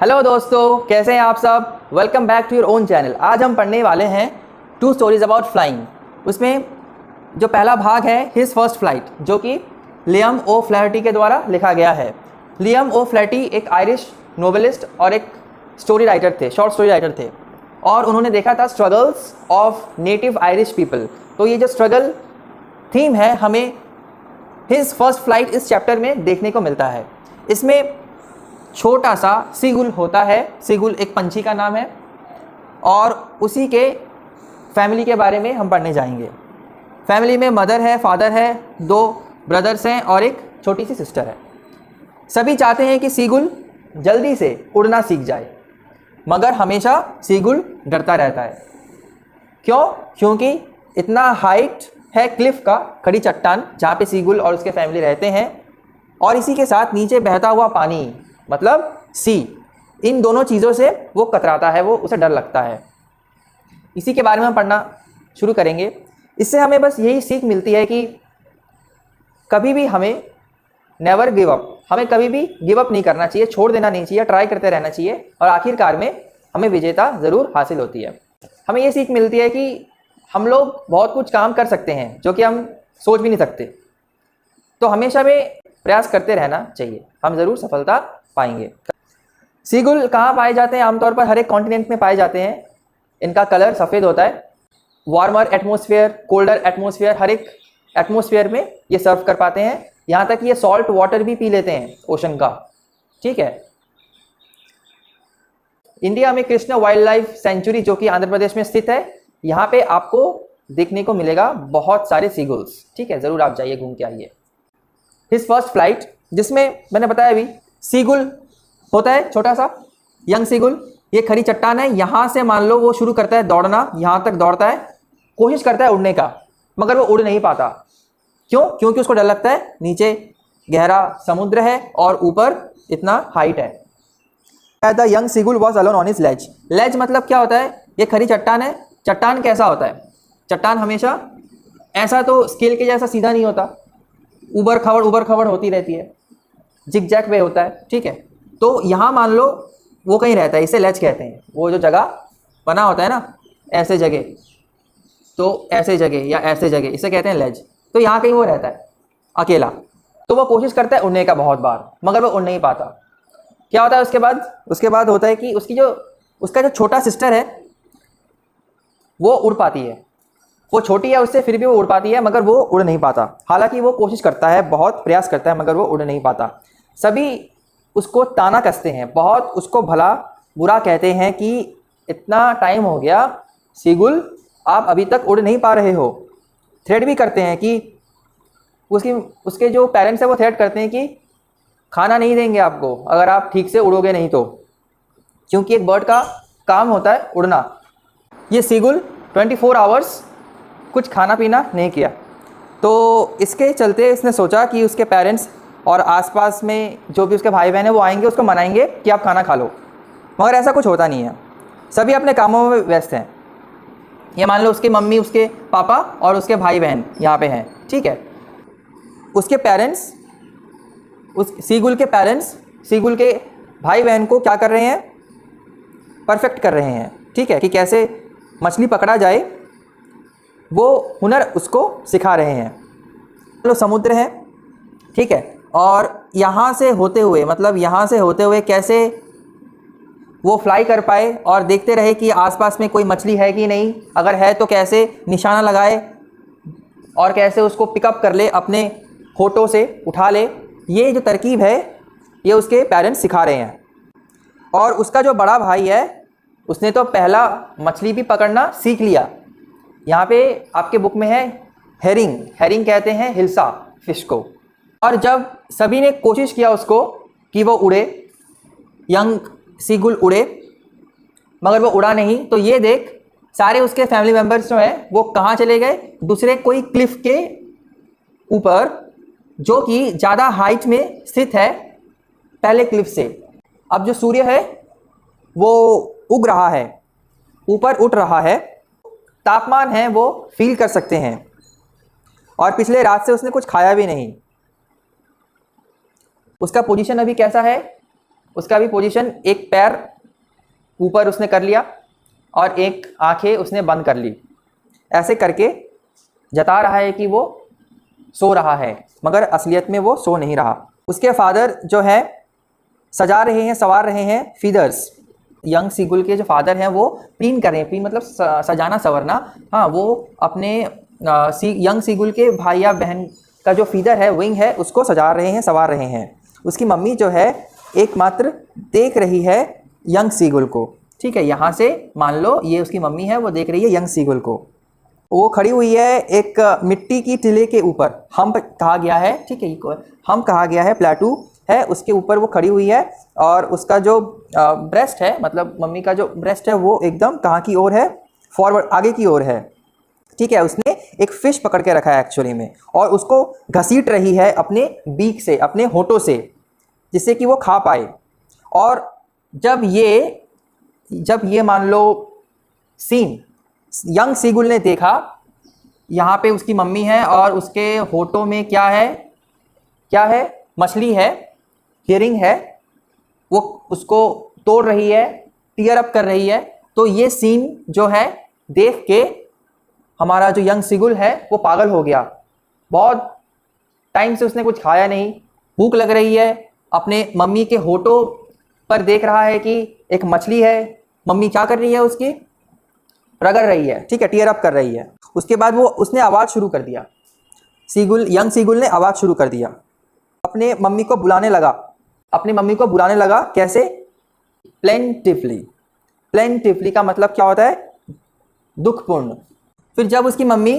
Hello दोस्तों, कैसे हैं आप सब। Welcome back to your own channel. आज हम पढ़ने वाले हैं 2 स्टोरीज अबाउट फ्लाइंग। उसमें जो पहला भाग है हिज फर्स्ट फ्लाइट, जो कि लियम ओ फ्लैहर्टी के द्वारा लिखा गया है। लियम ओ फ्लैहर्टी एक आयरिश नोवेलिस्ट और एक स्टोरी राइटर थे, शॉर्ट स्टोरी राइटर थे, और उन्होंने देखा था struggles of native Irish people. तो ये जो स्ट्रगल थीम है हमें हिज फर्स्ट फ्लाइट इस चैप्टर में देखने को मिलता है। इसमें छोटा सा सीगुल होता है। सीगुल एक पंछी का नाम है और उसी के फैमिली के बारे में हम पढ़ने जाएंगे। फैमिली में मदर है, फादर है, 2 ब्रदर्स हैं और एक छोटी सी सिस्टर है। सभी चाहते हैं कि सीगुल जल्दी से उड़ना सीख जाए, मगर हमेशा सीगुल डरता रहता है। क्यों? क्योंकि इतना हाइट है क्लिफ का, खड़ी चट्टान, जहाँ पे सीगुल और उसके फैमिली रहते हैं, और इसी के साथ नीचे बहता हुआ पानी मतलब सी। इन दोनों चीज़ों से वो कतराता है, वो उसे डर लगता है। इसी के बारे में हम पढ़ना शुरू करेंगे। इससे हमें बस यही सीख मिलती है कि कभी भी हमें नेवर गिव अप, हमें कभी भी गिव अप नहीं करना चाहिए, छोड़ देना नहीं चाहिए, ट्राई करते रहना चाहिए, और आखिरकार में हमें विजेता ज़रूर हासिल होती है। हमें ये सीख मिलती है कि हम लोग बहुत कुछ काम कर सकते हैं जो कि हम सोच भी नहीं सकते। तो हमेशा में प्रयास करते रहना चाहिए, हम ज़रूर सफलता पाएंगे। सीगुल कहाँ पाए जाते हैं? आमतौर पर हर एक कॉन्टिनेंट में पाए जाते हैं। इनका कलर सफ़ेद होता है। वार्मर एटमॉस्फेयर, कोल्डर एटमॉस्फेयर, हर एक एटमॉस्फेयर में ये सर्व कर पाते हैं। यहाँ तक कि ये सॉल्ट वाटर भी पी लेते हैं ओशन का। ठीक है। इंडिया में कृष्णा वाइल्ड लाइफ सेंचुरी, जो कि आंध्र प्रदेश में स्थित है, यहाँ पे आपको देखने को मिलेगा बहुत सारे सीगुल्स। ठीक है, ज़रूर आप जाइए, घूम के आइए। हिज फर्स्ट फ्लाइट, जिसमें मैंने बताया अभी, सीगुल होता है छोटा सा यंग सीगुल। ये खड़ी चट्टान है, यहाँ से मान लो वो शुरू करता है दौड़ना, यहाँ तक दौड़ता है, कोशिश करता है उड़ने का, मगर वो उड़ नहीं पाता। क्यों? क्योंकि उसको डर लगता है, नीचे गहरा समुद्र है और ऊपर इतना हाइट है। The young seagull was alone on his ledge. Ledge मतलब क्या होता है? ये खड़ी चट्टान है। चट्टान कैसा होता है? चट्टान हमेशा ऐसा तो स्केल के जैसा सीधा नहीं होता, उबड़ खबड़ होती रहती है, जिग जैक वे होता है। ठीक है, तो यहाँ मान लो वो कहीं रहता है, इसे लेज कहते हैं। वो जो जगह बना होता है ना, ऐसे जगह, तो ऐसे जगह या ऐसे जगह, इसे कहते हैं लेज। तो यहाँ कहीं वो रहता है अकेला। तो वो कोशिश करता है उड़ने का बहुत बार, मगर वो उड़ नहीं पाता। क्या होता है उसके बाद होता है कि उसका जो छोटा सिस्टर है वो उड़ पाती है। वो छोटी है उससे, फिर भी वो उड़ पाती है, मगर वो उड़ नहीं पाता। हालांकि वो कोशिश करता है, बहुत प्रयास करता है, मगर वो उड़ नहीं पाता। सभी उसको ताना कसते हैं, बहुत उसको भला बुरा कहते हैं कि इतना टाइम हो गया सीगुल, आप अभी तक उड़ नहीं पा रहे हो। थ्रेट भी करते हैं कि उसके जो पेरेंट्स हैं वो थ्रेट करते हैं कि खाना नहीं देंगे आपको अगर आप ठीक से उड़ोगे नहीं तो, क्योंकि एक बर्ड का काम होता है उड़ना। ये सीगुल 24 आवर्स कुछ खाना पीना नहीं किया। तो इसके चलते इसने सोचा कि उसके पेरेंट्स और आसपास में जो भी उसके भाई बहन हैं वो आएंगे, उसको मनाएंगे कि आप खाना खा लो, मगर ऐसा कुछ होता नहीं है। सभी अपने कामों में व्यस्त हैं। ये मान लो उसकी मम्मी, उसके पापा और उसके भाई बहन यहाँ पे हैं। ठीक है। उसके पेरेंट्स, उस सीगुल के पेरेंट्स सीगुल के भाई बहन को क्या कर रहे हैं? परफेक्ट कर रहे हैं। ठीक है, कि कैसे मछली पकड़ा जाए, वो हुनर उसको सिखा रहे हैं। लो समुद्र है, ठीक है, और यहाँ से होते हुए, मतलब यहाँ से होते हुए कैसे वो फ्लाई कर पाए और देखते रहे कि आसपास में कोई मछली है कि नहीं, अगर है तो कैसे निशाना लगाए और कैसे उसको पिकअप कर ले, अपने होठों से उठा ले। ये जो तरकीब है ये उसके पेरेंट्स सिखा रहे हैं। और उसका जो बड़ा भाई है उसने तो पहला मछली भी पकड़ना सीख लिया। यहाँ पे आपके बुक में है हेरिंग, हेरिंग कहते हैं हिल्सा फिश को। और जब सभी ने कोशिश किया उसको कि वो उड़े, यंग सीगुल उड़े, मगर वो उड़ा नहीं, तो ये देख सारे उसके फैमिली मेम्बर्स जो हैं वो कहाँ चले गए? दूसरे कोई क्लिफ के ऊपर, जो कि ज़्यादा हाइट में स्थित है पहले क्लिफ से। अब जो सूर्य है वो उग रहा है, ऊपर उठ रहा है, तापमान है वो फील कर सकते हैं, और पिछले रात से उसने कुछ खाया भी नहीं। उसका पोजीशन अभी कैसा है? उसका भी पोजीशन, एक पैर ऊपर उसने कर लिया और एक आंखें उसने बंद कर ली, ऐसे करके जता रहा है कि वो सो रहा है, मगर असलियत में वो सो नहीं रहा। उसके फादर जो है सजा रहे हैं, संवार रहे हैं फीदर्स। यंग सीगुल के जो फादर हैं वो प्रीन कर रहे हैं, प्रीन मतलब सजाना संवरना। हाँ, वो अपने यंग सीगुल के भाई या बहन का जो फीदर है, विंग है, उसको सजा रहे हैं, संवार रहे हैं। उसकी मम्मी जो है एकमात्र देख रही है यंग सीगुल को। ठीक है, यहाँ से मान लो ये उसकी मम्मी है, वो देख रही है यंग सीगुल को। वो खड़ी हुई है एक मिट्टी की टिले के ऊपर, हम्प कहा गया है। ठीक है, हम्प कहा गया है, प्लेटू है, उसके ऊपर वो खड़ी हुई है। और उसका जो ब्रेस्ट है, मतलब मम्मी का जो ब्रेस्ट है, वो एकदम कहाँ की ओर है, फॉरवर्ड, आगे की ओर है। ठीक है, उसने एक फिश पकड़ के रखा है एक्चुअली में, और उसको घसीट रही है अपने बीक से, अपने होठों से, जिससे कि वो खा पाए। और जब ये मान लो सीन यंग सीगुल ने देखा, यहाँ पे उसकी मम्मी है और उसके होठों में क्या है, मछली है, हियरिंग है, वो उसको तोड़ रही है, टीयर अप कर रही है। तो ये सीन जो है देख के हमारा जो यंग सीगुल है वो पागल हो गया। बहुत टाइम से उसने कुछ खाया नहीं, भूख लग रही है, अपने मम्मी के होठों पर देख रहा है कि एक मछली है। मम्मी क्या कर रही है, उसकी रगड़ रही है। ठीक है, टीयर अप कर रही है। उसके बाद उसने आवाज़ शुरू कर दिया, यंग सीगुल ने आवाज़ शुरू कर दिया, अपने मम्मी को बुलाने लगा। कैसे? प्लेंटिवली का मतलब क्या होता है? दुखपूर्ण। फिर जब उसकी मम्मी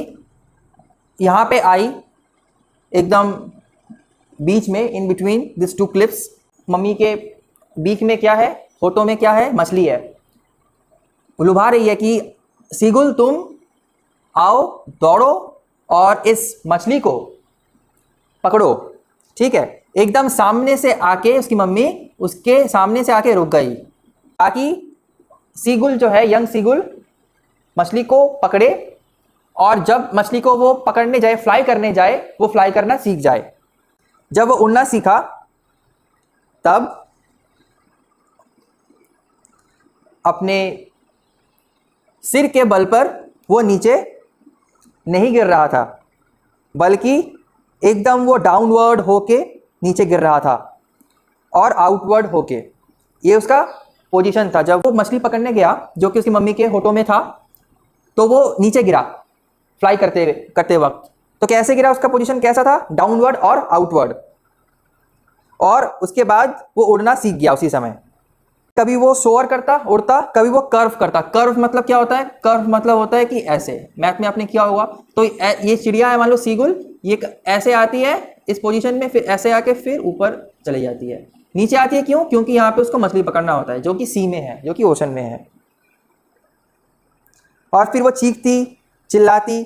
यहाँ पे आई, एकदम बीच में, in between this to clips, mummy के बीक में क्या है, होठों में क्या है, मछली है। लुभा रही है कि सीगुल तुम आओ, दौड़ो और इस मछली को पकड़ो। ठीक है, एकदम सामने से आके उसकी मम्मी उसके सामने से आके रुक गई, ताकि सीगुल जो है, यंग सीगुल, मछली को पकड़े, और जब मछली को वो पकड़ने जाए, फ्लाई करने जाए, वो फ्लाई करना सीख जाए। जब वो उड़ना सीखा, तब अपने सिर के बल पर वो नीचे नहीं गिर रहा था, बल्कि एकदम वो डाउनवर्ड होके नीचे गिर रहा था और आउटवर्ड होके। ये उसका पोजीशन था। जब वो मछली पकड़ने गया, जो कि उसकी मम्मी के होठों में था, तो वो नीचे गिरा फ्लाई करते वक्त। तो कैसे गिरा, उसका पोजीशन कैसा था? डाउनवर्ड और आउटवर्ड। और उसके बाद वो उड़ना सीख गया उसी समय। कभी वो सोअर करता, उड़ता, कभी वो कर्व करता। कर्व मतलब क्या होता है? कर्व मतलब होता है कि ऐसे, मैथ में आपने किया होगा। तो ये चिड़िया है, मान लो सीगुल, ये ऐसे आती है इस पोजीशन में, फिर ऐसे आके फिर ऊपर चली जाती है, नीचे आती है। क्यों? क्योंकि यहाँ पे उसको मछली पकड़ना होता है, जो कि सी में है, जो कि ओशन में है। और फिर वो चीखती, चिल्लाती,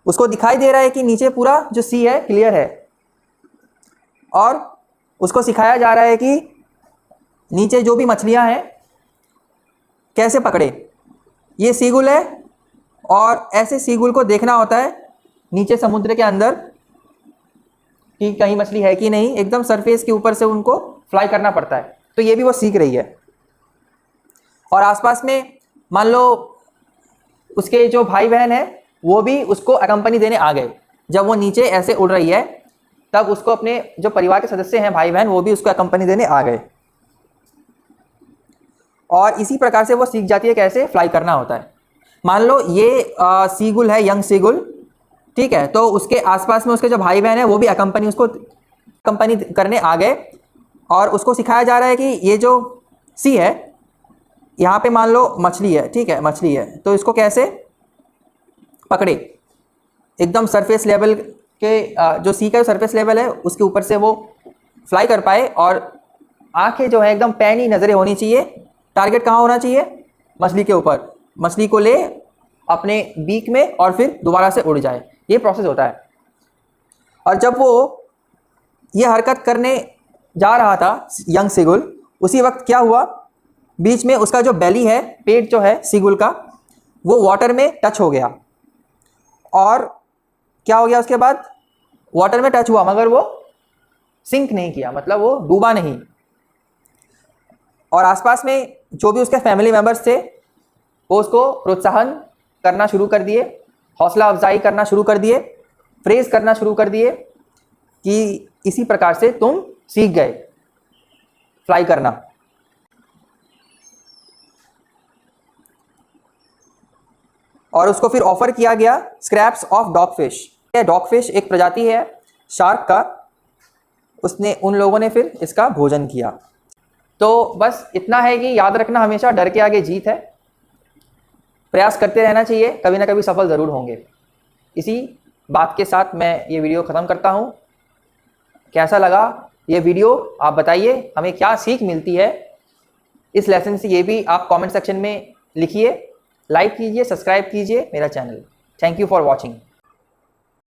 उसको दिखाई दे रहा है कि नीचे पूरा जो सी है क्लियर है, और उसको सिखाया जा रहा है कि नीचे जो भी मछलियां हैं कैसे पकड़े। ये सीगुल है, और ऐसे सीगुल को देखना होता है नीचे समुद्र के अंदर कि कहीं मछली है कि नहीं, एकदम सरफेस के ऊपर से उनको फ्लाई करना पड़ता है। तो ये भी वो सीख रही है। और आसपास में मान लो उसके जो भाई बहन है, वो भी उसको अकम्पनी देने आ गए। जब वो नीचे ऐसे उड़ रही है, तब उसको अपने जो परिवार के सदस्य हैं, भाई बहन, वो भी उसको कंपनी देने आ गए। और इसी प्रकार से वो सीख जाती है कैसे फ्लाई करना होता है। मान लो ये सीगुल है, यंग सीगुल, ठीक है, तो उसके आसपास में उसके जो भाई बहन है, वो भी उसको कंपनी करने आ गए, और उसको सिखाया जा रहा है कि ये जो सी है, यहाँ पे मान लो मछली है, ठीक है, मछली है, तो इसको कैसे पकड़े। एकदम सरफेस लेवल के जो सी का सरफेस लेवल है, उसके ऊपर से वो फ्लाई कर पाए। और आंखें जो है एकदम पैनी नज़रें होनी चाहिए। टारगेट कहाँ होना चाहिए? मछली के ऊपर। मछली को ले अपने बीक में और फिर दोबारा से उड़ जाए। ये प्रोसेस होता है। और जब वो ये हरकत करने जा रहा था यंग सीगुल, उसी वक्त क्या हुआ, बीच में उसका जो बेली है, पेट जो है सीगुल का, वो वाटर में टच हो गया। और क्या हो गया उसके बाद? वाटर में टच हुआ, मगर वो सिंक नहीं किया, मतलब वो डूबा नहीं। और आसपास में जो भी उसके फैमिली मेम्बर्स थे वो उसको प्रोत्साहन करना शुरू कर दिए, हौसला अफजाई करना शुरू कर दिए, प्रेज करना शुरू कर दिए कि इसी प्रकार से तुम सीख गए फ्लाई करना। और उसको फिर ऑफर किया गया स्क्रैप्स ऑफ डॉगफिश। डॉगफिश एक प्रजाति है शार्क का, उसने उन लोगों ने फिर इसका भोजन किया। तो बस इतना है कि याद रखना हमेशा डर के आगे जीत है, प्रयास करते रहना चाहिए, कभी ना कभी सफल ज़रूर होंगे। इसी बात के साथ मैं ये वीडियो ख़त्म करता हूँ। कैसा लगा ये वीडियो आप बताइए, हमें क्या सीख मिलती है इस लेसन से, ये भी आप कमेंट सेक्शन में लिखिए। लाइक कीजिए, सब्सक्राइब कीजिए मेरा channel. Thank you for watching.